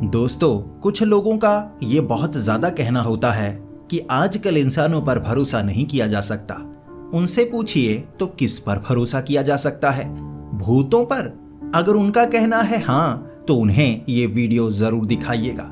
दोस्तों, कुछ लोगों का ये बहुत ज्यादा कहना होता है कि आजकल इंसानों पर भरोसा नहीं किया जा सकता। उनसे पूछिए तो किस पर भरोसा किया जा सकता है? भूतों पर? अगर उनका कहना है हाँ, तो उन्हें ये वीडियो जरूर दिखाइएगा।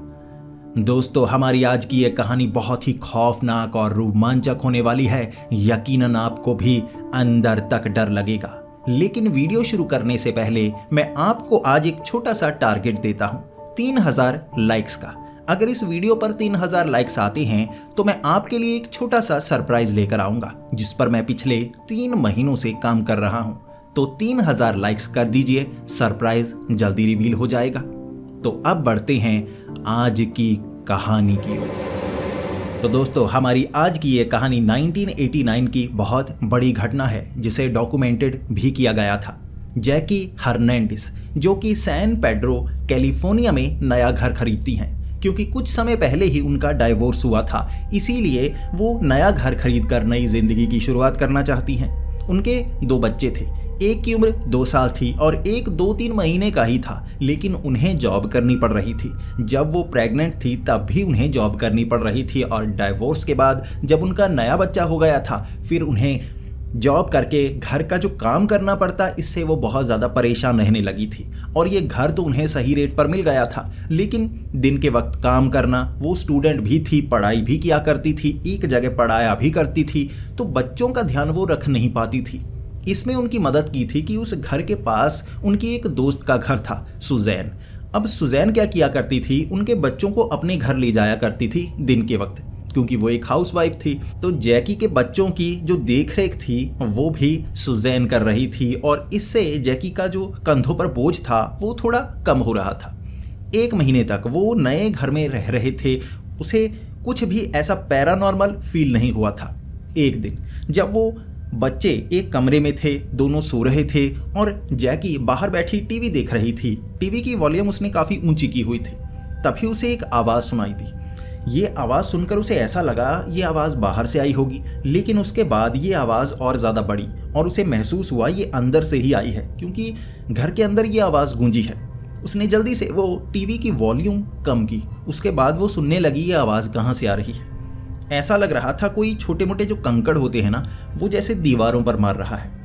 दोस्तों, हमारी आज की ये कहानी बहुत ही खौफनाक और रोमांचक होने वाली है। यकीनन आपको भी अंदर तक डर लगेगा। लेकिन वीडियो शुरू करने से पहले मैं आपको आज एक छोटा सा टारगेट देता हूं, 3000 लाइक्स का। अगर इस वीडियो पर 3000 लाइक्स आते हैं तो मैं आपके लिए एक छोटा सा सरप्राइज लेकर आऊंगा, जिस पर मैं पिछले 3 महीनों से काम कर रहा हूं। तो 3000 लाइक्स कर दीजिए, सरप्राइज जल्दी रिवील हो जाएगा। तो अब बढ़ते हैं आज की कहानी की ओर। तो दोस्तों, हमारी आज की ये कहानी 1989 की बहुत बड़ी घटना है, जिसे डॉक्यूमेंटेड भी किया गया था। जैकी हर्नांडिस, जो कि सैन पेड्रो कैलिफोर्निया में नया घर खरीदती हैं, क्योंकि कुछ समय पहले ही उनका डाइवोर्स हुआ था, इसीलिए वो नया घर खरीद कर नई जिंदगी की शुरुआत करना चाहती हैं। उनके 2 बच्चे थे, एक की उम्र 2 साल थी और एक 2-3 महीने का ही था, लेकिन उन्हें जॉब करनी पड़ रही थी। जब वो प्रेग्नेंट थी तब भी उन्हें जॉब करनी पड़ रही थी, और डाइवोर्स के बाद जब उनका नया बच्चा हो गया था, फिर उन्हें जॉब करके घर का जो काम करना पड़ता, इससे वो बहुत ज़्यादा परेशान रहने लगी थी। और ये घर तो उन्हें सही रेट पर मिल गया था, लेकिन दिन के वक्त काम करना, वो स्टूडेंट भी थी, पढ़ाई भी किया करती थी, एक जगह पढ़ाया भी करती थी, तो बच्चों का ध्यान वो रख नहीं पाती थी। इसमें उनकी मदद की थी कि उस घर के पास उनकी एक दोस्त का घर था, सुजैन। अब सुजैन क्या किया करती थी, उनके बच्चों को अपने घर ले जाया करती थी दिन के वक्त, क्योंकि वो एक हाउसवाइफ थी। तो जैकी के बच्चों की जो देखरेख थी वो भी सुजैन कर रही थी, और इससे जैकी का जो कंधों पर बोझ था वो थोड़ा कम हो रहा था। 1 महीने तक वो नए घर में रह रहे थे, उसे कुछ भी ऐसा पैरानॉर्मल फील नहीं हुआ था। एक दिन जब वो बच्चे एक कमरे में थे, दोनों सो रहे थे और जैकी बाहर बैठी टीवी देख रही थी। टीवी की वॉल्यूम उसने काफ़ी ऊंची की हुई थी। तभी उसे एक आवाज़ सुनाई दी। ये आवाज़ सुनकर उसे ऐसा लगा ये आवाज़ बाहर से आई होगी, लेकिन उसके बाद ये आवाज़ और ज़्यादा बढ़ी और उसे महसूस हुआ ये अंदर से ही आई है, क्योंकि घर के अंदर ये आवाज़ गूंजी है। उसने जल्दी से वो टीवी की वॉल्यूम कम की। उसके बाद वो सुनने लगी ये आवाज़ कहाँ से आ रही है। ऐसा लग रहा था कोई छोटे मोटे जो कंकड़ होते हैं ना, वो जैसे दीवारों पर मार रहा है।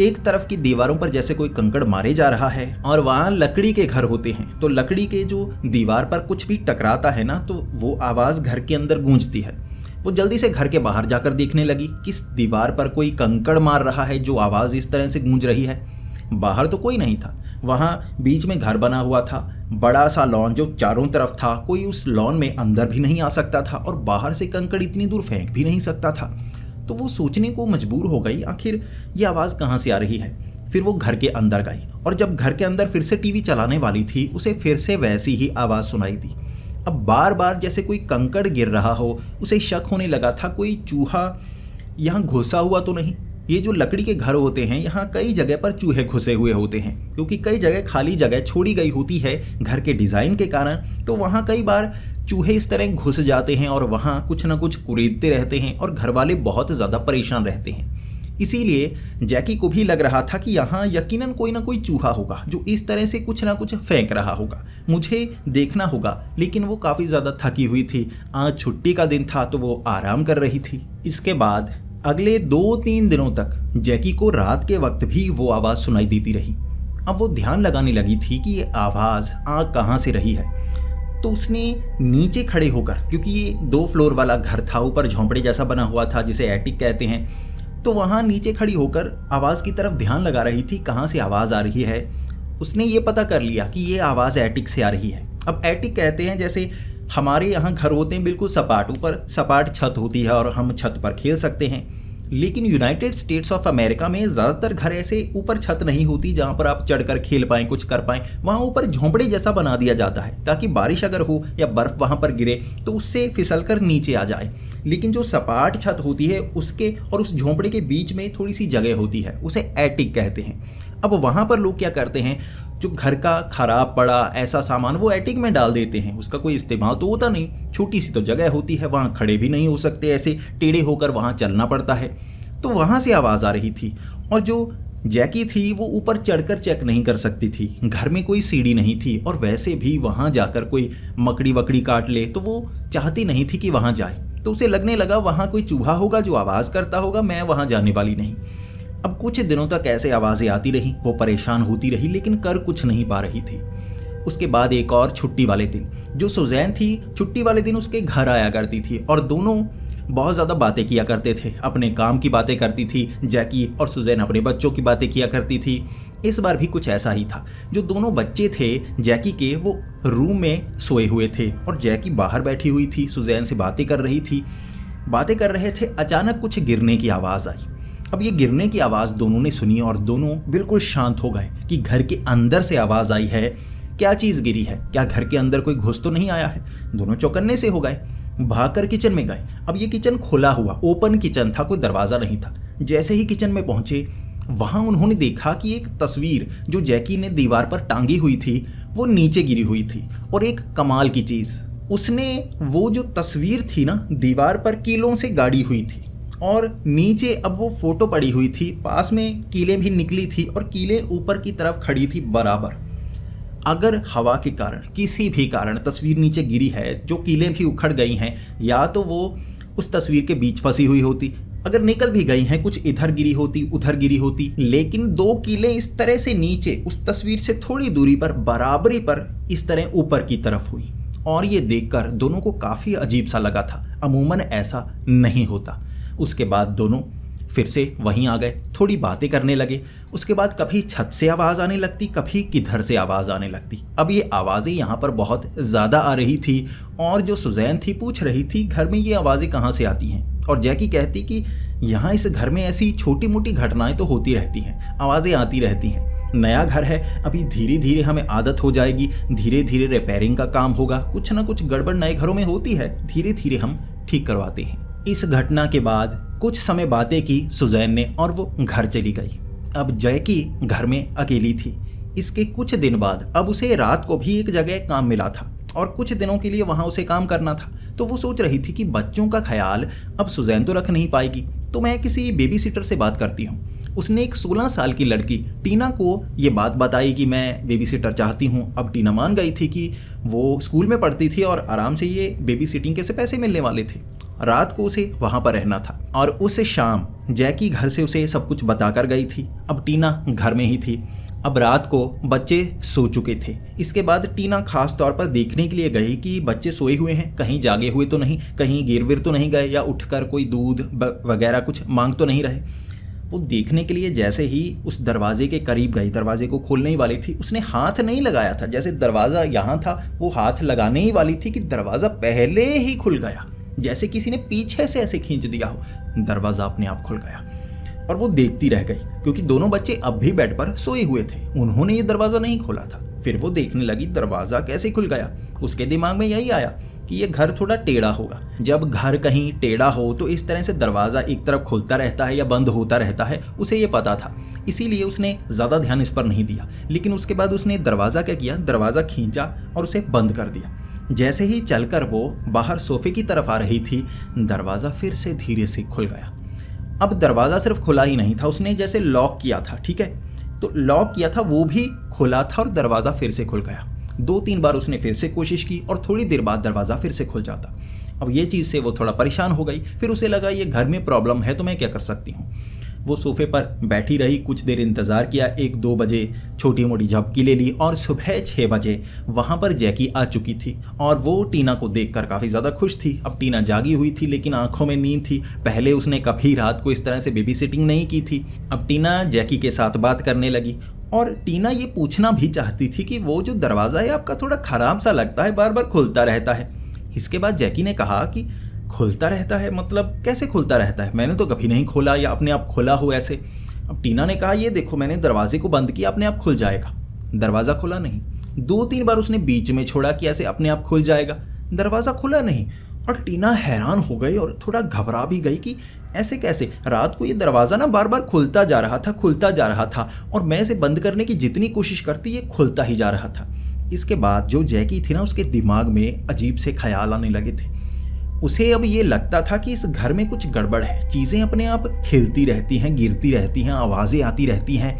एक तरफ की दीवारों पर जैसे कोई कंकड़ मारे जा रहा है, और वहाँ लकड़ी के घर होते हैं, तो लकड़ी के जो दीवार पर कुछ भी टकराता है ना, तो वो आवाज़ घर के अंदर गूंजती है। वो जल्दी से घर के बाहर जाकर देखने लगी, किस दीवार पर कोई कंकड़ मार रहा है जो आवाज़ इस तरह से गूंज रही है। बाहर तो कोई नहीं था, वहाँ बीच में घर बना हुआ था, बड़ा सा लॉन जो चारों तरफ था। कोई उस लॉन में अंदर भी नहीं आ सकता था, और बाहर से कंकड़ इतनी दूर फेंक भी नहीं सकता था। तो वो सोचने को मजबूर हो गई, आखिर ये आवाज़ कहाँ से आ रही है। फिर वो घर के अंदर गई, और जब घर के अंदर फिर से टीवी चलाने वाली थी, उसे फिर से वैसी ही आवाज़ सुनाई दी। अब बार बार जैसे कोई कंकड़ गिर रहा हो। उसे शक होने लगा था कोई चूहा यहाँ घुसा हुआ तो नहीं। ये जो लकड़ी के घर होते हैं, यहाँ कई जगह पर चूहे घुसे हुए होते हैं, क्योंकि कई जगह खाली जगह छोड़ी गई होती है घर के डिज़ाइन के कारण। तो वहाँ कई बार चूहे इस तरह घुस जाते हैं और वहाँ कुछ ना कुछ कुरेदते रहते हैं, और घर वाले बहुत ज़्यादा परेशान रहते हैं। इसीलिए जैकी को भी लग रहा था कि यहाँ यकीनन कोई ना कोई चूहा होगा जो इस तरह से कुछ ना कुछ फेंक रहा होगा, मुझे देखना होगा। लेकिन वो काफ़ी ज़्यादा थकी हुई थी, आज छुट्टी का दिन था, तो वो आराम कर रही थी। इसके बाद अगले 2-3 दिनों तक जैकी को रात के वक्त भी वो आवाज़ सुनाई देती रही। अब वो ध्यान लगाने लगी थी कि ये आवाज़ आ कहाँ से रही है। तो उसने नीचे खड़े होकर, क्योंकि ये 2 फ्लोर वाला घर था, ऊपर झोंपड़े जैसा बना हुआ था जिसे एटिक कहते हैं, तो वहाँ नीचे खड़ी होकर आवाज़ की तरफ ध्यान लगा रही थी कहाँ से आवाज़ आ रही है। उसने ये पता कर लिया कि ये आवाज़ एटिक से आ रही है। अब एटिक कहते हैं जैसे हमारे यहाँ घर होते हैं बिल्कुल सपाट, ऊपर सपाट छत होती है और हम छत पर खेल सकते हैं। लेकिन यूनाइटेड स्टेट्स ऑफ अमेरिका में ज़्यादातर घर ऐसे ऊपर छत नहीं होती जहाँ पर आप चढ़कर खेल पाएँ, कुछ कर पाएँ। वहाँ ऊपर झोंपड़े जैसा बना दिया जाता है, ताकि बारिश अगर हो या बर्फ़ वहाँ पर गिरे तो उससे फिसलकर नीचे आ जाए। लेकिन जो सपाट छत होती है, उसके और उस झोंपड़े के बीच में थोड़ी सी जगह होती है, उसे एटिक कहते हैं। अब वहाँ पर लोग क्या करते हैं, जो घर का खराब पड़ा ऐसा सामान वो एटिक में डाल देते हैं। उसका कोई इस्तेमाल तो होता नहीं, छोटी सी तो जगह होती है, वहाँ खड़े भी नहीं हो सकते, ऐसे टेढ़े होकर वहाँ चलना पड़ता है। तो वहाँ से आवाज़ आ रही थी, और जो जैकी थी वो ऊपर चढ़कर चेक नहीं कर सकती थी, घर में कोई सीढ़ी नहीं थी और वैसे भी वहाँ जाकर कोई मकड़ी वकड़ी काट ले तो वो चाहती नहीं थी कि वहाँ जाए। तो उसे लगने लगा वहाँ कोई चूहा होगा जो आवाज़ करता होगा, मैं वहाँ जाने वाली नहीं। अब कुछ दिनों तक ऐसे आवाज़ें आती रही, वो परेशान होती रही लेकिन कर कुछ नहीं पा रही थी। उसके बाद एक और छुट्टी वाले दिन, जो सुजैन थी छुट्टी वाले दिन उसके घर आया करती थी और दोनों बहुत ज़्यादा बातें किया करते थे। अपने काम की बातें करती थी जैकी और सुजैन अपने बच्चों की बातें किया करती थी। इस बार भी कुछ ऐसा ही था। जो दोनों बच्चे थे जैकी के वो रूम में सोए हुए थे और जैकी बाहर बैठी हुई थी, सुजैन से बातें कर रही थी। बातें कर रहे थे, अचानक कुछ गिरने की आवाज़ आई। अब ये गिरने की आवाज़ दोनों ने सुनी और दोनों बिल्कुल शांत हो गए कि घर के अंदर से आवाज़ आई है। क्या चीज़ गिरी है? क्या घर के अंदर कोई घुस तो नहीं आया है? दोनों चौकन्ने से हो गए, भागकर किचन में गए। अब ये किचन खुला हुआ ओपन किचन था, कोई दरवाज़ा नहीं था। जैसे ही किचन में पहुंचे वहां उन्होंने देखा कि एक तस्वीर जो जैकी ने दीवार पर टांगी हुई थी वो नीचे गिरी हुई थी। और एक कमाल की चीज़, उसने वो जो तस्वीर थी ना दीवार पर कीलों से गाड़ी हुई थी और नीचे अब वो फोटो पड़ी हुई थी, पास में कीलें भी निकली थी और कीलें ऊपर की तरफ खड़ी थी बराबर। अगर हवा के कारण किसी भी कारण तस्वीर नीचे गिरी है, जो कीलें भी उखड़ गई हैं, या तो वो उस तस्वीर के बीच फंसी हुई होती, अगर निकल भी गई हैं कुछ इधर गिरी होती उधर गिरी होती, लेकिन दो कीलें इस तरह से नीचे उस तस्वीर से थोड़ी दूरी पर बराबरी पर इस तरह ऊपर की तरफ हुई। और ये देखकर दोनों को काफ़ी अजीब सा लगा था, अमूमन ऐसा नहीं होता। उसके बाद दोनों फिर से वहीं आ गए, थोड़ी बातें करने लगे। उसके बाद कभी छत से आवाज़ आने लगती, कभी किधर से आवाज़ आने लगती। अब ये आवाज़ें यहाँ पर बहुत ज़्यादा आ रही थी और जो सुजैन थी पूछ रही थी घर में ये आवाज़ें कहाँ से आती हैं। और जैकी कहती कि यहाँ इस घर में ऐसी छोटी मोटी घटनाएं तो होती रहती हैं, आवाज़ें आती रहती हैं। नया घर है, अभी धीरे धीरे हमें आदत हो जाएगी, धीरे धीरे रिपेयरिंग का काम होगा, कुछ ना कुछ गड़बड़ नए घरों में होती है, धीरे धीरे हम ठीक करवाते हैं। इस घटना के बाद कुछ समय बातें की सुजैन ने और वो घर चली गई। अब जैकी घर में अकेली थी। इसके कुछ दिन बाद अब उसे रात को भी एक जगह काम मिला था और कुछ दिनों के लिए वहाँ उसे काम करना था। तो वो सोच रही थी कि बच्चों का ख्याल अब सुजैन तो रख नहीं पाएगी, तो मैं किसी बेबी सिटर से बात करती हूँ। उसने एक 16 साल की लड़की टीना को ये बात बताई कि मैं बेबी सिटर चाहती हूँ। अब टीना मान गई थी कि वो स्कूल में पढ़ती थी और आराम से ये बेबी सिटिंग के से पैसे मिलने वाले थे। रात को उसे वहाँ पर रहना था और उस शाम जैकी घर से उसे सब कुछ बताकर गई थी। अब टीना घर में ही थी। अब रात को बच्चे सो चुके थे। इसके बाद टीना खास तौर पर देखने के लिए गई कि बच्चे सोए हुए हैं, कहीं जागे हुए तो नहीं, कहीं गिर विर तो नहीं गए या उठकर कोई दूध वगैरह कुछ मांग तो नहीं रहे। वो देखने के लिए जैसे ही उस दरवाजे के करीब गई, दरवाजे को खोलने ही वाली थी, उसने हाथ नहीं लगाया था। जैसे दरवाज़ा यहाँ था वो हाथ लगाने ही वाली थी कि दरवाज़ा पहले ही खुल गया, जैसे किसी ने पीछे से ऐसे खींच दिया हो। दरवाज़ा अपने आप खुल गया और वो देखती रह गई क्योंकि दोनों बच्चे अब भी बेड पर सोए हुए थे, उन्होंने ये दरवाज़ा नहीं खोला था। फिर वो देखने लगी दरवाज़ा कैसे खुल गया। उसके दिमाग में यही आया कि ये घर थोड़ा टेढ़ा होगा। जब घर कहीं टेढ़ा हो तो इस तरह से दरवाज़ा एक तरफ खुलता रहता है या बंद होता रहता है, उसे ये पता था, इसीलिए उसने ज़्यादा ध्यान इस पर नहीं दिया। लेकिन उसके बाद उसने दरवाज़ा क्या किया, दरवाज़ा खींचा और उसे बंद कर दिया। जैसे ही चलकर वो बाहर सोफे की तरफ आ रही थी, दरवाज़ा फिर से धीरे से खुल गया। अब दरवाज़ा सिर्फ खुला ही नहीं था, उसने जैसे लॉक किया था, ठीक है, तो लॉक किया था वो भी खुला था और दरवाज़ा फिर से खुल गया। 2-3 बार उसने फिर से कोशिश की और थोड़ी देर बाद दरवाज़ा फिर से खुल जाता। अब ये चीज़ से वो थोड़ा परेशान हो गई। फिर उसे लगा ये घर में प्रॉब्लम है तो मैं क्या कर सकती हूँ। वो सोफे पर बैठी रही, कुछ देर इंतज़ार किया। 1-2 बजे छोटी मोटी झपकी ले ली और सुबह 6 बजे वहाँ पर जैकी आ चुकी थी और वो टीना को देखकर काफ़ी ज़्यादा खुश थी। अब टीना जागी हुई थी लेकिन आंखों में नींद थी। पहले उसने कभी रात को इस तरह से बेबी सिटिंग नहीं की थी। अब टीना जैकी के साथ बात करने लगी और टीना ये पूछना भी चाहती थी कि वो जो दरवाज़ा है आपका थोड़ा ख़राब सा लगता है, बार बार खुलता रहता है। इसके बाद जैकी ने कहा कि खुलता रहता है मतलब कैसे खुलता रहता है, मैंने तो कभी नहीं खोला या अपने आप खुला हो ऐसे। अब टीना ने कहा ये देखो मैंने दरवाजे को बंद किया, अपने आप खुल जाएगा। दरवाज़ा खुला नहीं। 2-3 बार उसने बीच में छोड़ा कि ऐसे अपने आप खुल जाएगा, दरवाज़ा खुला नहीं। और टीना हैरान हो गई और थोड़ा घबरा भी गई कि ऐसे कैसे। रात को ये दरवाज़ा ना बार बार खुलता जा रहा था और मैं इसे बंद करने की जितनी कोशिश करती ये खुलता ही जा रहा था। इसके बाद जो जैकी थी ना उसके दिमाग में अजीब से ख्याल आने लगे थे। उसे अब ये लगता था कि इस घर में कुछ गड़बड़ है, चीज़ें अपने आप हिलती रहती हैं, गिरती रहती हैं, आवाज़ें आती रहती हैं।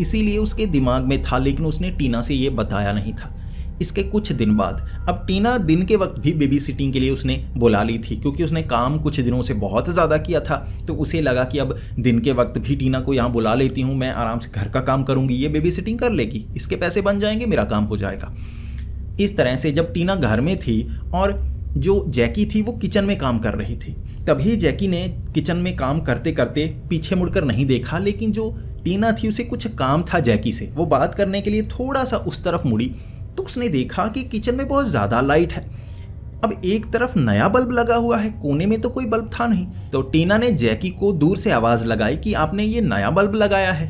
इसीलिए उसके दिमाग में था, लेकिन उसने टीना से ये बताया नहीं था। इसके कुछ दिन बाद अब टीना दिन के वक्त भी बेबी सिटिंग के लिए उसने बुला ली थी, क्योंकि उसने काम कुछ दिनों से बहुत ज़्यादा किया था। तो उसे लगा कि अब दिन के वक्त भी टीना को यहाँ बुला लेती हूँ, मैं आराम से घर का काम करूँगी, ये बेबी सिटिंग कर लेगी, इसके पैसे बन जाएंगे, मेरा काम हो जाएगा। इस तरह से जब टीना घर में थी और जो जैकी थी वो किचन में काम कर रही थी, तभी जैकी ने किचन में काम करते करते पीछे मुड़कर नहीं देखा, लेकिन जो टीना थी उसे कुछ काम था जैकी से, वो बात करने के लिए थोड़ा सा उस तरफ मुड़ी तो उसने देखा कि किचन में बहुत ज़्यादा लाइट है। अब एक तरफ नया बल्ब लगा हुआ है, कोने में तो कोई बल्ब था नहीं। तो टीना ने जैकी को दूर से आवाज़ लगाई कि आपने ये नया बल्ब लगाया है।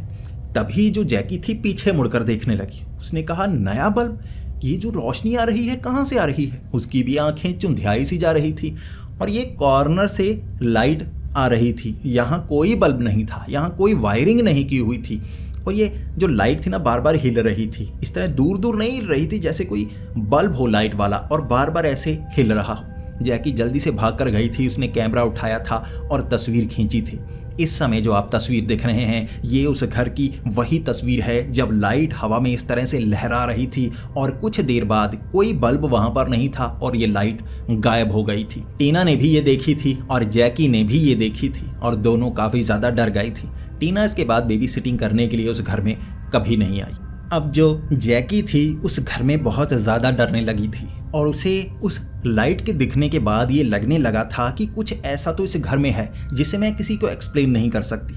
तभी जो जैकी थी पीछे मुड़कर देखने लगी। उसने कहा, नया बल्ब? ये जो रोशनी आ रही है कहाँ से आ रही है? उसकी भी आंखें चुंधियाई सी जा रही थी और ये कॉर्नर से लाइट आ रही थी। यहाँ कोई बल्ब नहीं था, यहाँ कोई वायरिंग नहीं की हुई थी और ये जो लाइट थी ना बार बार हिल रही थी। इस तरह दूर दूर नहीं हिल रही थी, जैसे कोई बल्ब हो लाइट वाला और बार बार ऐसे हिल रहा हो। जैकी जल्दी से भाग कर गई थी, उसने कैमरा उठाया था और तस्वीर खींची थी। इस समय जो आप तस्वीर देख रहे हैं ये उस घर की वही तस्वीर है जब लाइट हवा में इस तरह से लहरा रही थी और कुछ देर बाद कोई बल्ब वहां पर नहीं था और ये लाइट गायब हो गई थी। टीना ने भी ये देखी थी और जैकी ने भी ये देखी थी और दोनों काफ़ी ज़्यादा डर गई थी। टीना इसके बाद बेबी सिटिंग करने के लिए उस घर में कभी नहीं आई। अब जो जैकी थी उस घर में बहुत ज़्यादा डरने लगी थी और उसे उस लाइट के दिखने के बाद ये लगने लगा था कि कुछ ऐसा तो इस घर में है जिसे मैं किसी को एक्सप्लेन नहीं कर सकती।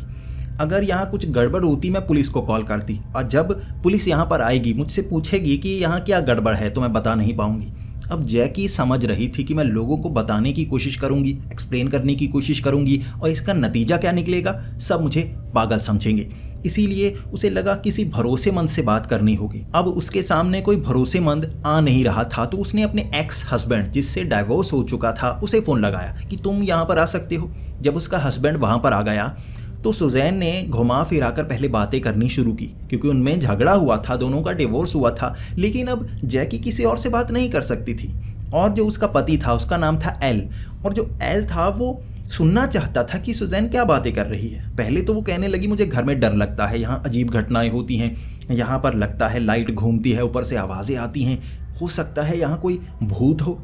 अगर यहाँ कुछ गड़बड़ होती मैं पुलिस को कॉल करती और जब पुलिस यहाँ पर आएगी मुझसे पूछेगी कि यहाँ क्या गड़बड़ है तो मैं बता नहीं पाऊँगी। अब जैकी समझ रही थी कि मैं लोगों को बताने की कोशिश करूंगी, एक्सप्लेन करने की कोशिश करूंगी और इसका नतीजा क्या निकलेगा सब मुझे पागल समझेंगे। इसीलिए उसे लगा किसी भरोसेमंद से बात करनी होगी। अब उसके सामने कोई भरोसेमंद आ नहीं रहा था तो उसने अपने एक्स हस्बैंड जिससे डाइवोर्स हो चुका था उसे फ़ोन लगाया कि तुम यहाँ पर आ सकते हो। जब उसका हस्बैंड वहाँ पर आ गया तो सुजैन ने घुमा फिरा कर पहले बातें करनी शुरू की, क्योंकि उनमें झगड़ा हुआ था, दोनों का डिवोर्स हुआ था। लेकिन अब जैकी किसी और से बात नहीं कर सकती थी और जो उसका पति था उसका नाम था एल और जो एल था वो सुनना चाहता था कि सुजैन क्या बातें कर रही है। पहले तो वो कहने लगी मुझे घर में डर लगता है, यहाँ अजीब घटनाएं होती हैं, यहाँ पर लगता है लाइट घूमती है, ऊपर से आवाज़ें आती हैं, हो सकता है यहाँ कोई भूत हो।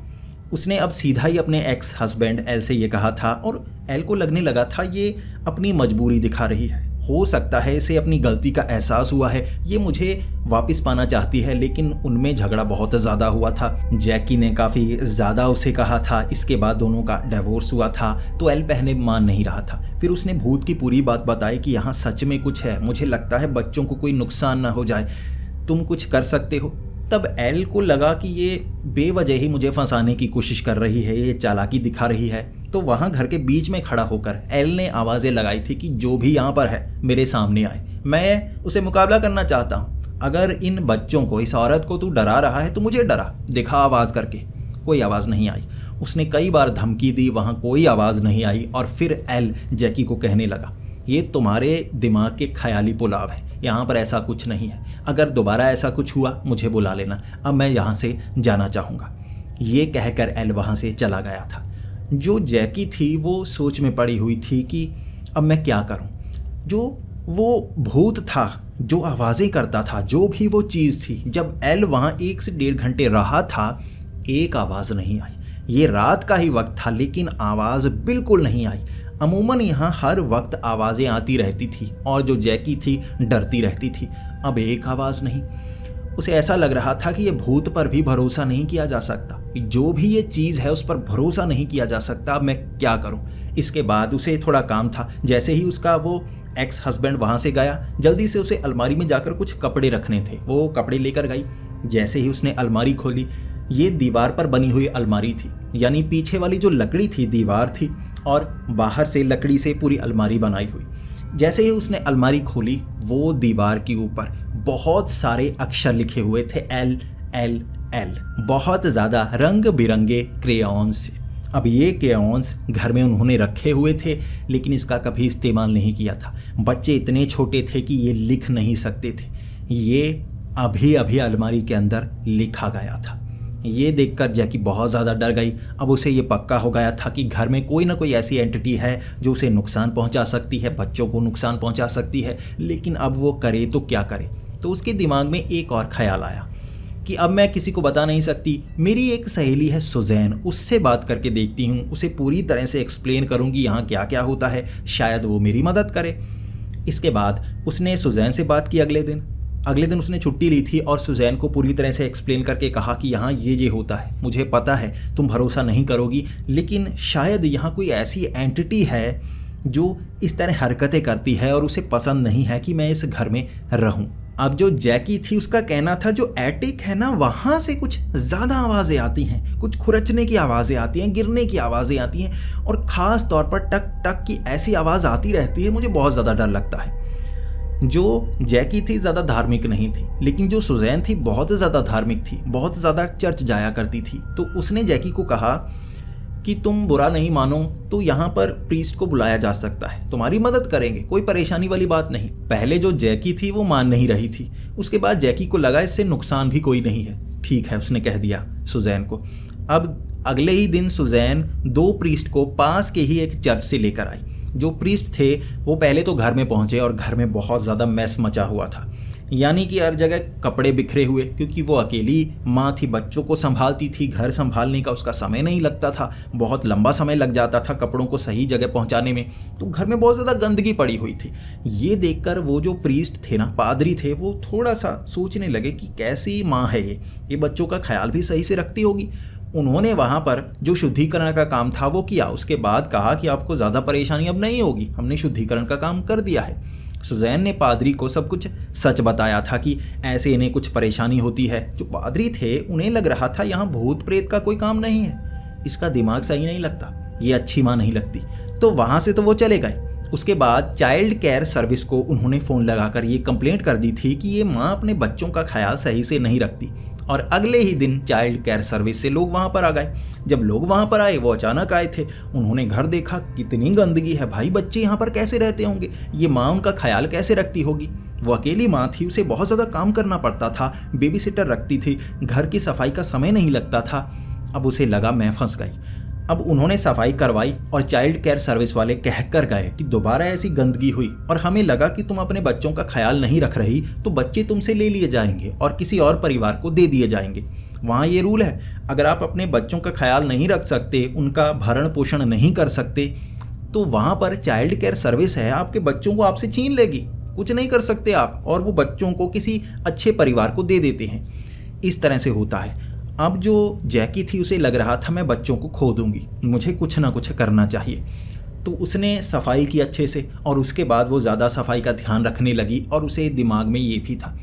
उसने अब सीधा ही अपने एक्स हस्बैंड एल से ये कहा था और एल को लगने लगा था ये अपनी मजबूरी दिखा रही है, हो सकता है इसे अपनी गलती का एहसास हुआ है, ये मुझे वापस पाना चाहती है। लेकिन उनमें झगड़ा बहुत ज़्यादा हुआ था, जैकी ने काफ़ी ज़्यादा उसे कहा था। इसके बाद दोनों का डिवोर्स हुआ था तो एल पहले मान नहीं रहा था। फिर उसने भूत की पूरी बात बताई कि यहाँ सच में कुछ है, मुझे लगता है बच्चों को कोई नुकसान ना हो जाए, तुम कुछ कर सकते हो। तब एल को लगा कि ये बेवजह ही मुझे फंसाने की कोशिश कर रही है, ये चालाकी दिखा रही है। तो वहाँ घर के बीच में खड़ा होकर एल ने आवाज़ें लगाई थी कि जो भी यहाँ पर है मेरे सामने आए, मैं उसे मुकाबला करना चाहता हूँ। अगर इन बच्चों को, इस औरत को तू डरा रहा है तो मुझे डरा, दिखा आवाज़ करके। कोई आवाज़ नहीं आई। उसने कई बार धमकी दी, वहाँ कोई आवाज़ नहीं आई। और फिर एल जैकी को कहने लगा ये तुम्हारे दिमाग के ख्याली पुलाव है, यहाँ पर ऐसा कुछ नहीं है, अगर दोबारा ऐसा कुछ हुआ मुझे बुला लेना, अब मैं यहाँ से जाना चाहूँगा। ये कहकर एल वहाँ से चला गया था। जो जैकी थी वो सोच में पड़ी हुई थी कि अब मैं क्या करूं। जो वो भूत था, जो आवाज़ें करता था, जो भी वो चीज़ थी, जब एल वहाँ 1 से 1.5 घंटे रहा था एक आवाज़ नहीं आई। ये रात का ही वक्त था लेकिन आवाज़ बिल्कुल नहीं आई। अमूमन यहाँ हर वक्त आवाज़ें आती रहती थी और जो जैकी थी डरती रहती थी। अब एक आवाज़ नहीं। उसे ऐसा लग रहा था कि ये भूत पर भी भरोसा नहीं किया जा सकता, जो भी ये चीज़ है उस पर भरोसा नहीं किया जा सकता। अब मैं क्या करूं। इसके बाद उसे थोड़ा काम था। जैसे ही उसका वो एक्स हस्बैंड वहाँ से गया, जल्दी से उसे अलमारी में जाकर कुछ कपड़े रखने थे, वो कपड़े लेकर गई। जैसे ही उसने अलमारी खोली, ये दीवार पर बनी हुई अलमारी थी, यानी पीछे वाली जो लकड़ी थी दीवार थी और बाहर से लकड़ी से पूरी अलमारी बनाई हुई। जैसे ही उसने अलमारी खोली, वो दीवार के ऊपर बहुत सारे अक्षर लिखे हुए थे, एल एल एल, बहुत ज़्यादा रंग बिरंगे क्रेयॉन्स। अब ये क्रेयॉन्स घर में उन्होंने रखे हुए थे लेकिन इसका कभी इस्तेमाल नहीं किया था। बच्चे इतने छोटे थे कि ये लिख नहीं सकते थे। ये अभी अभी अलमारी के अंदर लिखा गया था। ये देखकर जैकी बहुत ज़्यादा डर गई। अब उसे ये पक्का हो गया था कि घर में कोई ना कोई ऐसी एंटिटी है जो उसे नुकसान पहुंचा सकती है, बच्चों को नुकसान पहुंचा सकती है। लेकिन अब वो करे तो क्या करे। तो उसके दिमाग में एक और ख्याल आया कि अब मैं किसी को बता नहीं सकती। मेरी एक सहेली है सुजैन, उससे बात करके देखती हूँ, उसे पूरी तरह से एक्सप्लेन करूँगी यहाँ क्या क्या होता है, शायद वो मेरी मदद करे। इसके बाद उसने सुजैन से बात की। अगले दिन उसने छुट्टी ली थी और सुजैन को पूरी तरह से एक्सप्लेन करके कहा कि यहाँ ये होता है, मुझे पता है तुम भरोसा नहीं करोगी, लेकिन शायद यहाँ कोई ऐसी एंटिटी है जो इस तरह हरकतें करती है और उसे पसंद नहीं है कि मैं इस घर में रहूं। अब जो जैकी थी उसका कहना था जो एटिक है ना, वहाँ से कुछ ज़्यादा आवाज़ें आती हैं, कुछ खुरचने की आवाज़ें आती हैं, गिरने की आवाज़ें आती हैं और ख़ास तौर पर टक टक की ऐसी आवाज़ आती रहती है, मुझे बहुत ज़्यादा डर लगता है। जो जैकी थी ज़्यादा धार्मिक नहीं थी, लेकिन जो सुजैन थी बहुत ज़्यादा धार्मिक थी, बहुत ज़्यादा चर्च जाया करती थी। तो उसने जैकी को कहा कि तुम बुरा नहीं मानो तो यहाँ पर प्रीस्ट को बुलाया जा सकता है, तुम्हारी मदद करेंगे, कोई परेशानी वाली बात नहीं। पहले जो जैकी थी वो मान नहीं रही थी, उसके बाद जैकी को लगा इससे नुकसान भी कोई नहीं है। ठीक है, उसने कह दिया सुजैन को। अब अगले ही दिन सुजैन 2 प्रीस्ट को पास के ही एक चर्च से लेकर आई। जो प्रीस्ट थे वो पहले तो घर में पहुंचे और घर में बहुत ज़्यादा मैस मचा हुआ था, यानी कि हर जगह कपड़े बिखरे हुए, क्योंकि वो अकेली माँ थी, बच्चों को संभालती थी, घर संभालने का उसका समय नहीं लगता था, बहुत लंबा समय लग जाता था कपड़ों को सही जगह पहुंचाने में। तो घर में बहुत ज़्यादा गंदगी पड़ी हुई थी। ये देखकर वो जो प्रीस्ट थे ना, पादरी थे, वो थोड़ा सा सोचने लगे कि कैसी माँ है ये बच्चों का ख्याल भी सही से रखती होगी। उन्होंने वहाँ पर जो शुद्धिकरण का काम था वो किया। उसके बाद कहा कि आपको ज़्यादा परेशानी अब नहीं होगी, हमने शुद्धिकरण का काम कर दिया है। सुजैन ने पादरी को सब कुछ सच बताया था कि ऐसे इन्हें कुछ परेशानी होती है। जो पादरी थे उन्हें लग रहा था यहाँ भूत प्रेत का कोई काम नहीं है, इसका दिमाग सही नहीं लगता, ये अच्छी माँ नहीं लगती। तो वहाँ से तो वो चले गए। उसके बाद चाइल्ड केयर सर्विस को उन्होंने फ़ोन लगाकर ये कंप्लेंट कर दी थी कि ये माँ अपने बच्चों का ख्याल सही से नहीं रखती। और अगले ही दिन चाइल्ड केयर सर्विस से लोग वहाँ पर आ गए। जब लोग वहाँ पर आए वो अचानक आए थे, उन्होंने घर देखा, कितनी गंदगी है भाई, बच्चे यहाँ पर कैसे रहते होंगे, ये माँ उनका ख्याल कैसे रखती होगी। वो अकेली माँ थी, उसे बहुत ज़्यादा काम करना पड़ता था, बेबी सिटर रखती थी, घर की सफाई का समय नहीं लगता था। अब उसे लगा मैं फंस गई। अब उन्होंने सफाई करवाई और चाइल्ड केयर सर्विस वाले कह कर गए कि दोबारा ऐसी गंदगी हुई और हमें लगा कि तुम अपने बच्चों का ख्याल नहीं रख रही तो बच्चे तुमसे ले लिए जाएंगे और किसी और परिवार को दे दिए जाएंगे। वहाँ ये रूल है, अगर आप अपने बच्चों का ख्याल नहीं रख सकते, उनका भरण पोषण नहीं कर सकते, तो वहाँ पर चाइल्ड केयर सर्विस है, आपके बच्चों को आपसे छीन लेगी, कुछ नहीं कर सकते आप, और वो बच्चों को किसी अच्छे परिवार को दे देते हैं। इस तरह से होता है। अब जो जैकी थी उसे लग रहा था मैं बच्चों को खो दूंगी, मुझे कुछ ना कुछ करना चाहिए। तो उसने सफाई की अच्छे से और उसके बाद वो ज़्यादा सफाई का ध्यान रखने लगी और उसे दिमाग में ये भी था,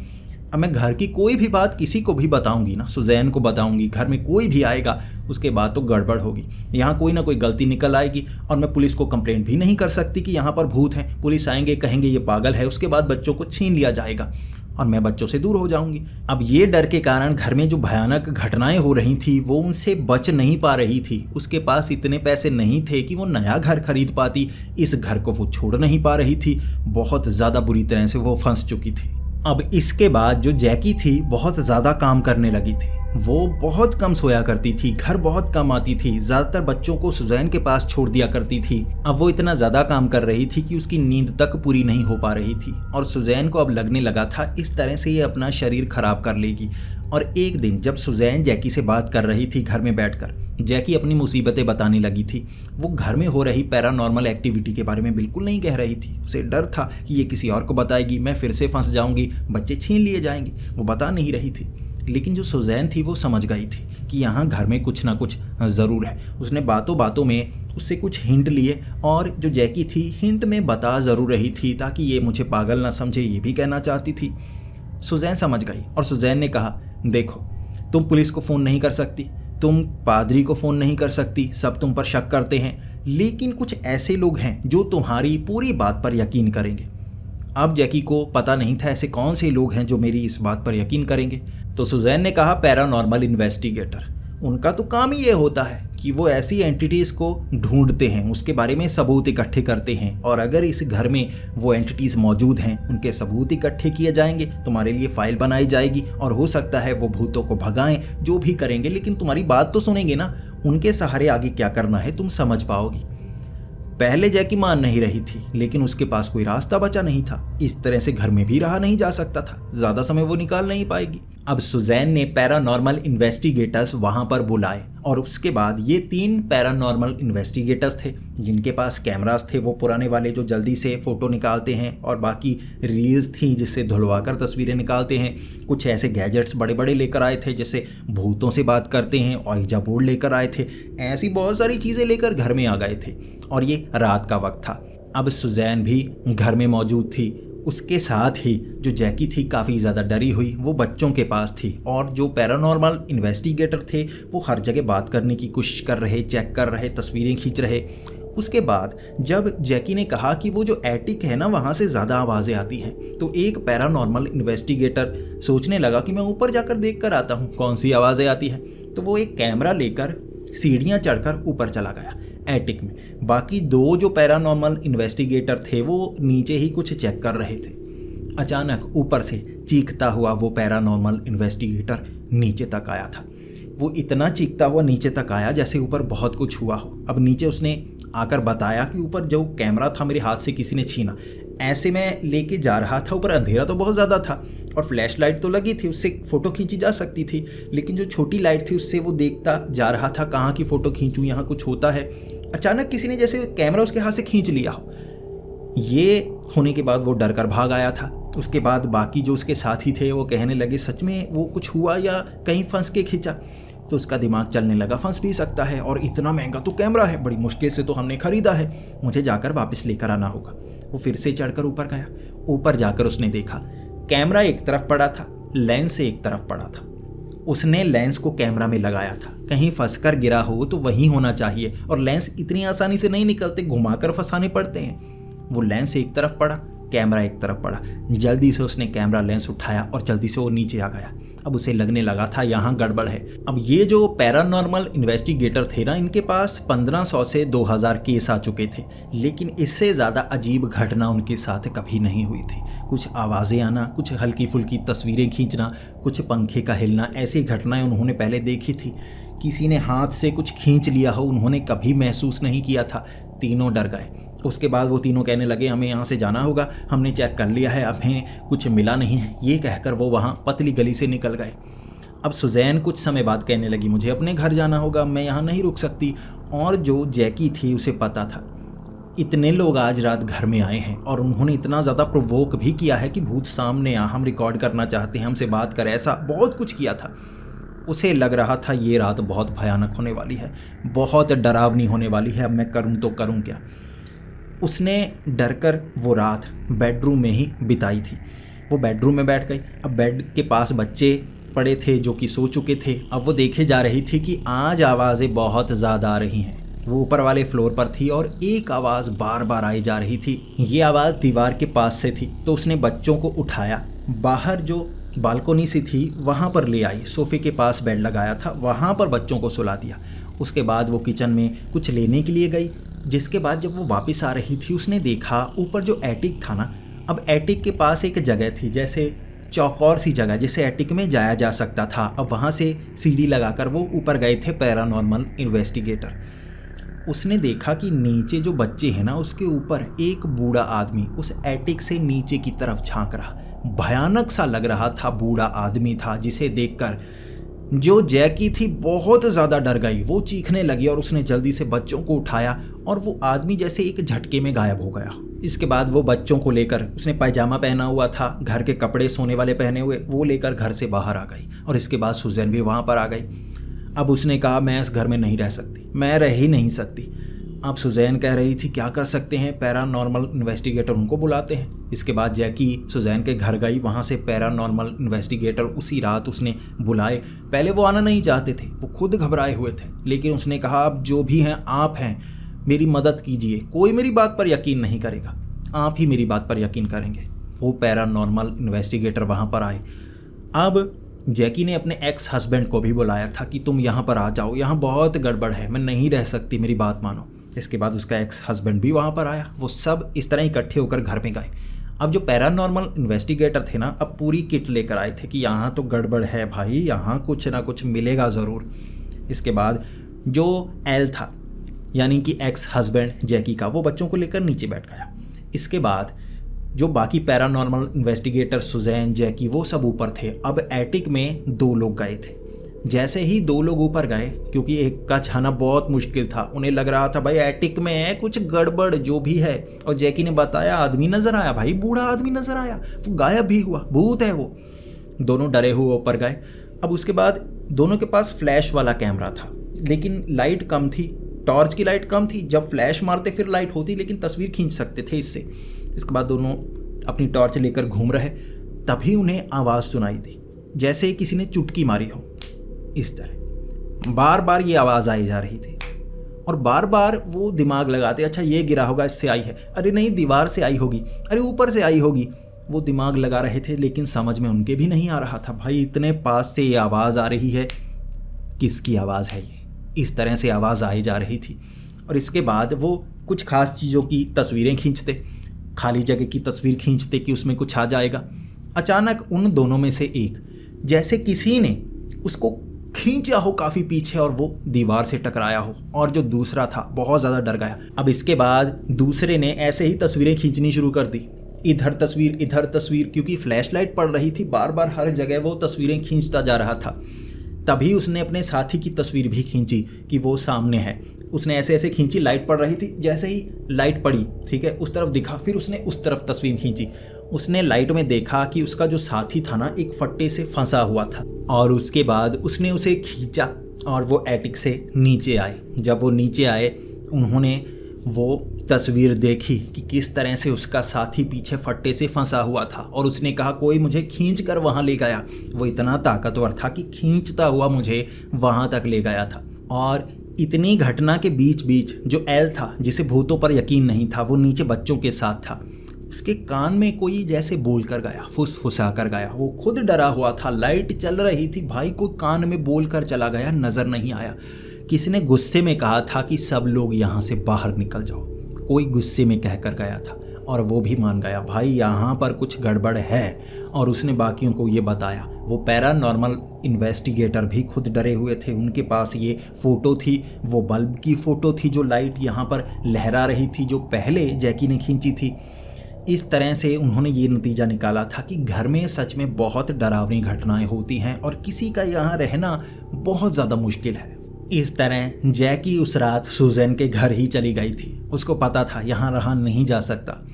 अब मैं घर की कोई भी बात किसी को भी बताऊंगी ना, सुजैन को बताऊंगी, घर में कोई भी आएगा उसके बाद तो गड़बड़ होगी, यहाँ कोई ना कोई गलती निकल आएगी और मैं पुलिस को कंप्लेंट भी नहीं कर सकती कि यहाँ पर भूत हैं। पुलिस आएंगे, कहेंगे ये पागल है, उसके बाद बच्चों को छीन लिया जाएगा और मैं बच्चों से दूर हो जाऊंगी। अब ये डर के कारण घर में जो भयानक घटनाएं हो रही थी वो उनसे बच नहीं पा रही थी। उसके पास इतने पैसे नहीं थे कि वो नया घर खरीद पाती, इस घर को वो छोड़ नहीं पा रही थी, बहुत ज़्यादा बुरी तरह से वो फंस चुकी थी। अब इसके बाद जो जैकी थी बहुत ज़्यादा काम करने लगी थी, वो बहुत कम सोया करती थी, घर बहुत कम आती थी, ज़्यादातर बच्चों को सुजैन के पास छोड़ दिया करती थी। अब वो इतना ज़्यादा काम कर रही थी कि उसकी नींद तक पूरी नहीं हो पा रही थी और सुजैन को अब लगने लगा था इस तरह से ये अपना शरीर खराब कर लेगी। और एक दिन जब सुजैन जैकी से बात कर रही थी घर में बैठकर, जैकी अपनी मुसीबतें बताने लगी थी। वो घर में हो रही पैरानॉर्मल एक्टिविटी के बारे में बिल्कुल नहीं कह रही थी, उसे डर था कि ये किसी और को बताएगी, मैं फिर से फंस जाऊंगी, बच्चे छीन लिए जाएंगे, वो बता नहीं रही थी। लेकिन जो सुजैन थी वो समझ गई थी कि यहाँ घर में कुछ ना कुछ ज़रूर है। उसने बातों बातों में उससे कुछ हिंट लिए और जो जैकी थी हिंट में बता ज़रूर रही थी ताकि ये मुझे पागल ना समझे, ये भी कहना चाहती थी। सुजैन समझ गई और सुजैन ने कहा, देखो तुम पुलिस को फ़ोन नहीं कर सकती, तुम पादरी को फ़ोन नहीं कर सकती, सब तुम पर शक करते हैं, लेकिन कुछ ऐसे लोग हैं जो तुम्हारी पूरी बात पर यकीन करेंगे। अब जैकी को पता नहीं था ऐसे कौन से लोग हैं जो मेरी इस बात पर यकीन करेंगे। तो सुजैन ने कहा, पैरानॉर्मल इन्वेस्टिगेटर, उनका तो काम ही ये होता है कि वो ऐसी एंटिटीज़ को ढूंढते हैं, उसके बारे में सबूत इकट्ठे करते हैं, और अगर इस घर में वो एंटिटीज़ मौजूद हैं, उनके सबूत इकट्ठे किए जाएंगे, तुम्हारे लिए फ़ाइल बनाई जाएगी और हो सकता है वो भूतों को भगाएं, जो भी करेंगे, लेकिन तुम्हारी बात तो सुनेंगे ना। उनके सहारे आगे क्या करना है तुम समझ पाओगी। पहले जैकी मान नहीं रही थी, लेकिन उसके पास कोई रास्ता बचा नहीं था। इस तरह से घर में भी रहा नहीं जा सकता था, ज़्यादा समय वो निकाल नहीं पाएगी। अब सुजैन ने पैरानॉर्मल इन्वेस्टिगेटर्स वहां पर बुलाए, और उसके बाद ये 3 पैरानॉर्मल इन्वेस्टिगेटर्स थे जिनके पास कैमरास थे, वो पुराने वाले जो जल्दी से फ़ोटो निकालते हैं, और बाकी रील्स थी जिससे धुलवा कर तस्वीरें निकालते हैं। कुछ ऐसे गैजेट्स बड़े बड़े लेकर आए थे, जैसे भूतों से बात करते हैं, ऑइजा बोर्ड लेकर आए थे। ऐसी बहुत सारी चीज़ें लेकर घर में आ गए थे, और ये रात का वक्त था। अब सुजैन भी घर में मौजूद थी। उसके साथ ही जो जैकी थी काफ़ी ज़्यादा डरी हुई, वो बच्चों के पास थी, और जो पैरानॉर्मल इन्वेस्टिगेटर थे वो हर जगह बात करने की कोशिश कर रहे, चेक कर रहे, तस्वीरें खींच रहे। उसके बाद जब जैकी ने कहा कि वो जो एटिक है ना, वहाँ से ज़्यादा आवाज़ें आती हैं, तो एक पैरानॉर्मल इन्वेस्टिगेटर सोचने लगा कि मैं ऊपर जाकर देख कर आता हूँ कौन सी आवाज़ें आती हैं। तो वो एक कैमरा लेकर सीढ़ियाँ चढ़कर ऊपर चला गया एटिक में। बाकी 2 जो पैरानॉर्मल इन्वेस्टिगेटर थे वो नीचे ही कुछ चेक कर रहे थे। अचानक ऊपर से चीखता हुआ वो पैरानॉर्मल इन्वेस्टिगेटर नीचे तक आया था। वो इतना चीखता हुआ नीचे तक आया जैसे ऊपर बहुत कुछ हुआ हो। अब नीचे उसने आकर बताया कि ऊपर जो कैमरा था मेरे हाथ से किसी ने छीना। ऐसे मैं लेके जा रहा था, ऊपर अंधेरा तो बहुत ज़्यादा था, और फ्लैश लाइट तो लगी थी, उससे फ़ोटो खींची जा सकती थी, लेकिन जो छोटी लाइट थी उससे वो देखता जा रहा था कहाँ की फ़ोटो खींचूँ, यहाँ कुछ होता है। अचानक किसी ने जैसे कैमरा उसके हाथ से खींच लिया हो। ये होने के बाद वो डर कर भाग आया था। उसके बाद बाकी जो उसके साथी थे वो कहने लगे सच में वो कुछ हुआ या कहीं फंस के खींचा। तो उसका दिमाग चलने लगा, फंस भी सकता है, और इतना महंगा तो कैमरा है, बड़ी मुश्किल से तो हमने खरीदा है, मुझे जाकर वापस लेकर आना होगा। वो फिर से चढ़कर ऊपर गया। ऊपर जाकर उसने देखा कैमरा एक तरफ पड़ा था, लेंस एक तरफ पड़ा था। उसने लेंस को कैमरा में लगाया था, कहीं फंसकर गिरा हो तो वहीं होना चाहिए, और लेंस इतनी आसानी से नहीं निकलते, घुमाकर फंसाने पड़ते हैं। वो लेंस एक तरफ पड़ा, कैमरा एक तरफ पड़ा। जल्दी से उसने कैमरा लेंस उठाया और जल्दी से वो नीचे आ गया। अब उसे लगने लगा था यहाँ गड़बड़ है। अब ये जो पैरानॉर्मल इन्वेस्टिगेटर थे ना, इनके पास 1500 से 2000 केस आ चुके थे, लेकिन इससे ज़्यादा अजीब घटना उनके साथ कभी नहीं हुई थी। कुछ आवाज़ें आना, कुछ हल्की फुल्की तस्वीरें खींचना, कुछ पंखे का हिलना, ऐसी घटनाएं उन्होंने पहले देखी थी। किसी ने हाथ से कुछ खींच लिया हो उन्होंने कभी महसूस नहीं किया था। तीनों डर गए। उसके बाद वो तीनों कहने लगे हमें यहाँ से जाना होगा, हमने चेक कर लिया है, हमें कुछ मिला नहीं है। ये कहकर वो वहाँ पतली गली से निकल गए। अब सुजैन कुछ समय बाद कहने लगी मुझे अपने घर जाना होगा, मैं यहाँ नहीं रुक सकती। और जो जैकी थी उसे पता था इतने लोग आज रात घर में आए हैं, और उन्होंने इतना ज़्यादा प्रोवोक भी किया है कि भूत सामने आ, हम रिकॉर्ड करना चाहते हैं, हमसे बात कर, ऐसा बहुत कुछ किया था। उसे लग रहा था ये रात बहुत भयानक होने वाली है, बहुत डरावनी होने वाली है, अब मैं करूँ तो करूँ क्या। उसने डरकर वो रात बेडरूम में ही बिताई थी। वो बेडरूम में बैठ गई। अब बेड के पास बच्चे पड़े थे जो कि सो चुके थे। अब वो देखे जा रही थी कि आज आवाज़ें बहुत ज़्यादा आ रही हैं। वो ऊपर वाले फ्लोर पर थी और एक आवाज़ बार बार आई जा रही थी। ये आवाज़ दीवार के पास से थी। तो उसने बच्चों को उठाया, बाहर जो बालकोनी सी थी वहाँ पर ले आई, सोफ़े के पास बेड लगाया था, वहाँ पर बच्चों को सुला दिया। उसके बाद वो किचन में कुछ लेने के लिए गई, जिसके बाद जब वो वापस आ रही थी उसने देखा ऊपर जो एटिक था ना, अब एटिक के पास एक जगह थी जैसे चौकोर सी जगह जिसे एटिक में जाया जा सकता था। अब वहाँ से सीढ़ी लगाकर वो ऊपर गए थे पैरानॉर्मल इन्वेस्टिगेटर। उसने देखा कि नीचे जो बच्चे हैं ना उसके ऊपर एक बूढ़ा आदमी उस एटिक से नीचे की तरफ झांक रहा। भयानक सा लग रहा था, बूढ़ा आदमी था जिसे देखकर जो जैकी थी बहुत ज़्यादा डर गई। वो चीखने लगी और उसने जल्दी से बच्चों को उठाया और वो आदमी जैसे एक झटके में गायब हो गया। इसके बाद वो बच्चों को लेकर, उसने पायजामा पहना हुआ था, घर के कपड़े सोने वाले पहने हुए, वो लेकर घर से बाहर आ गई। और इसके बाद सुजैन भी वहाँ पर आ गई। अब उसने कहा मैं इस घर में नहीं रह सकती, मैं रह ही नहीं सकती। अब सुजैन कह रही थी क्या कर सकते हैं, पैरानॉर्मल इन्वेस्टिगेटर उनको बुलाते हैं। इसके बाद जैकी सुजैन के घर गई, वहाँ से पैरानॉर्मल इन्वेस्टिगेटर उसी रात उसने बुलाए। पहले वो आना नहीं चाहते थे, वो खुद घबराए हुए थे, लेकिन उसने कहा अब जो भी हैं आप हैं, मेरी मदद कीजिए, कोई मेरी बात पर यकीन नहीं करेगा, आप ही मेरी बात पर यकीन करेंगे। वो पैरानॉर्मल इन्वेस्टिगेटर वहाँ पर आए। अब जैकी ने अपने एक्स हस्बैंड को भी बुलाया था कि तुम यहाँ पर आ जाओ, यहाँ बहुत गड़बड़ है, मैं नहीं रह सकती, मेरी बात मानो। इसके बाद उसका एक्स हस्बैंड भी वहाँ पर आया। वो सब इस तरह इकट्ठे होकर घर पे गए। अब जो पैरानॉर्मल इन्वेस्टिगेटर थे ना, अब पूरी किट लेकर आए थे कि यहाँ तो गड़बड़ है भाई, यहाँ कुछ ना कुछ मिलेगा ज़रूर। इसके बाद जो एल था यानी कि एक्स हस्बैंड जैकी का, वो बच्चों को लेकर नीचे बैठ गया। इसके बाद जो बाकी पैरानॉर्मल इन्वेस्टिगेटर सुजैन, जैकी, वो सब ऊपर थे। अब एटिक में 2 लोग गए थे। जैसे ही 2 लोग ऊपर गए, क्योंकि एक का छाना बहुत मुश्किल था, उन्हें लग रहा था भाई एटिक में है कुछ गड़बड़ जो भी है। और जैकी ने बताया आदमी नजर आया भाई, बूढ़ा आदमी नजर आया, वो गायब भी हुआ, भूत है वो। दोनों डरे हुए ऊपर गए। अब उसके बाद दोनों के पास फ्लैश वाला कैमरा था, लेकिन लाइट कम थी, टॉर्च की लाइट कम थी। जब फ्लैश मारते फिर लाइट होती, लेकिन तस्वीर खींच सकते थे इससे। इसके बाद दोनों अपनी टॉर्च लेकर घूम रहे, तभी उन्हें आवाज़ सुनाई दी, जैसे किसी ने चुटकी मारी हो। इस तरह बार बार ये आवाज़ आई जा रही थी और बार बार वो दिमाग लगाते, अच्छा ये गिरा होगा, इससे आई है, अरे नहीं दीवार से आई होगी, अरे ऊपर से आई होगी। वो दिमाग लगा रहे थे, लेकिन समझ में उनके भी नहीं आ रहा था भाई इतने पास से ये आवाज़ आ रही है, किसकी आवाज़ है ये। इस तरह से आवाज़ आई जा रही थी। और इसके बाद वो कुछ खास चीज़ों की तस्वीरें खींचते, खाली जगह की तस्वीर खींचते कि उसमें कुछ आ जाएगा। अचानक उन दोनों में से एक, जैसे किसी ने उसको खींचा हो काफ़ी पीछे और वो दीवार से टकराया हो, और जो दूसरा था बहुत ज़्यादा डर गया। अब इसके बाद दूसरे ने ऐसे ही तस्वीरें खींचनी शुरू कर दी, इधर तस्वीर, क्योंकि फ्लैश लाइट पड़ रही थी, बार बार हर जगह वो तस्वीरें खींचता जा रहा था। तभी उसने अपने साथी की तस्वीर भी खींची कि वो सामने है। उसने ऐसे ऐसे खींची, लाइट पड़ रही थी, जैसे ही लाइट पड़ी, ठीक है, उस तरफ दिखा, फिर उसने उस तरफ तस्वीर खींची। उसने लाइट में देखा कि उसका जो साथी था ना, एक फट्टे से फंसा हुआ था, और उसके बाद उसने उसे खींचा और वो एटिक से नीचे आए। जब वो नीचे आए, उन्होंने वो तस्वीर देखी कि किस तरह से उसका साथी पीछे फट्टे से फंसा हुआ था, और उसने कहा कोई मुझे खींच कर वहाँ ले गया। वो इतना ताकतवर था कि खींचता हुआ मुझे वहाँ तक ले गया था। और इतनी घटना के बीच बीच जो एल था, जिसे भूतों पर यकीन नहीं था, वो नीचे बच्चों के साथ था। उसके कान में कोई जैसे बोल कर गया, फुसफुसा कर गया। वो खुद डरा हुआ था, लाइट चल रही थी भाई, कोई कान में बोल कर चला गया, नज़र नहीं आया। किसी ने गुस्से में कहा था कि सब लोग यहाँ से बाहर निकल जाओ, कोई गुस्से में कह कर गया था, और वो भी मान गया भाई यहाँ पर कुछ गड़बड़ है, और उसने बाकियों को ये बताया। वो पैरानॉर्मल इन्वेस्टिगेटर भी खुद डरे हुए थे। उनके पास ये फ़ोटो थी, वो बल्ब की फ़ोटो थी जो लाइट यहाँ पर लहरा रही थी, जो पहले जैकी ने खींची थी। इस तरह से उन्होंने ये नतीजा निकाला था कि घर में सच में बहुत डरावनी घटनाएं होती हैं और किसी का यहाँ रहना बहुत ज़्यादा मुश्किल है। इस तरह जैकी उस रात सुजैन के घर ही चली गई थी। उसको पता था यहाँ रहा नहीं जा सकता।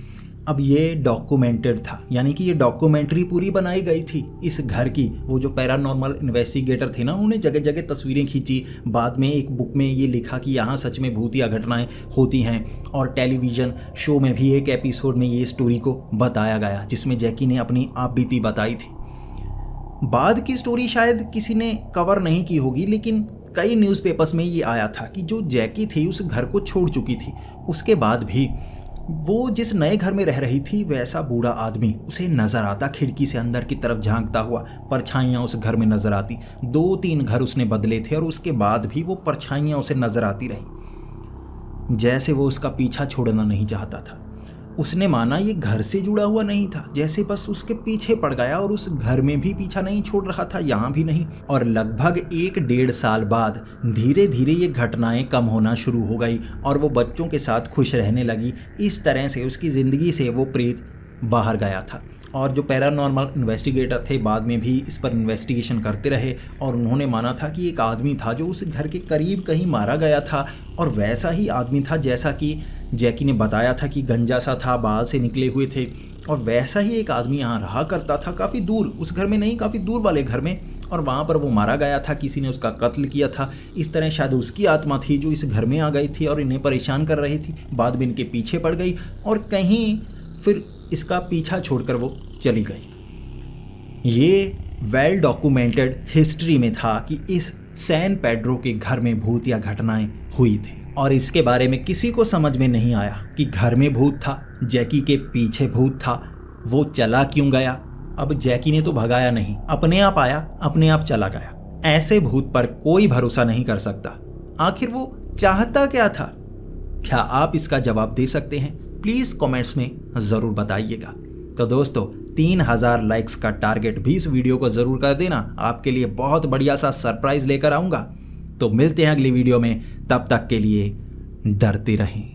अब ये डॉक्यूमेंटेड था, यानी कि ये डॉक्यूमेंट्री पूरी बनाई गई थी इस घर की। वो जो पैरानॉर्मल इन्वेस्टिगेटर थे ना, उन्होंने जगह जगह तस्वीरें खींची। बाद में एक बुक में ये लिखा कि यहाँ सच में भूतिया घटनाएं होती हैं, और टेलीविज़न शो में भी एक एपिसोड में ये स्टोरी को बताया गया, जिसमें जैकी ने अपनी आपबीती बताई थी। बाद की स्टोरी शायद किसी ने कवर नहीं की होगी, लेकिन कई न्यूज़पेपर्स में ये आया था कि जो जैकी थी उस घर को छोड़ चुकी थी। उसके बाद भी वो जिस नए घर में रह रही थी, वैसा बूढ़ा आदमी उसे नज़र आता, खिड़की से अंदर की तरफ झांकता हुआ। परछाइयाँ उस घर में नज़र आती। 2-3 घर उसने बदले थे और उसके बाद भी वो परछाइयाँ उसे नज़र आती रही, जैसे वो उसका पीछा छोड़ना नहीं चाहता था। उसने माना ये घर से जुड़ा हुआ नहीं था, जैसे बस उसके पीछे पड़ गया, और उस घर में भी पीछा नहीं छोड़ रहा था, यहाँ भी नहीं। और लगभग 1-1.5 साल बाद धीरे धीरे ये घटनाएं कम होना शुरू हो गई और वो बच्चों के साथ खुश रहने लगी। इस तरह से उसकी ज़िंदगी से वो प्रेत बाहर गया था। और जो पैरानॉर्मल इन्वेस्टिगेटर थे बाद में भी इस पर इन्वेस्टिगेशन करते रहे, और उन्होंने माना था कि एक आदमी था जो उस घर के करीब कहीं मारा गया था, और वैसा ही आदमी था जैसा कि जैकी ने बताया था कि गंजा सा था, बाल से निकले हुए थे, और वैसा ही एक आदमी यहाँ रहा करता था, काफ़ी दूर, उस घर में नहीं, काफ़ी दूर वाले घर में, और वहाँ पर वो मारा गया था, किसी ने उसका कत्ल किया था। इस तरह शायद उसकी आत्मा थी जो इस घर में आ गई थी और इन्हें परेशान कर रही थी। बाद में इनके पीछे पड़ गई और कहीं फिर इसका पीछा छोड़कर वो चली गई। ये वेल डॉक्यूमेंटेड हिस्ट्री में था कि इस सैन पेड्रो के घर में भूतिया घटनाएं हुई थी, और इसके बारे में किसी को समझ में नहीं आया कि घर में भूत था, जैकी के पीछे भूत था, वो चला क्यों गया, अब जैकी ने तो भगाया नहीं, अपने आप आया, अपने आप चला गया। ऐसे भूत पर कोई भरोसा नहीं कर सकता। आखिर वो चाहता क्या था? क्या आप इसका जवाब दे सकते हैं? प्लीज कमेंट्स में जरूर बताइएगा। तो दोस्तों 3000 लाइक्स का टारगेट भी इस वीडियो को जरूर कर देना, आपके लिए बहुत बढ़िया सा सरप्राइज लेकर आऊंगा। तो मिलते हैं अगली वीडियो में, तब तक के लिए डरते रहें।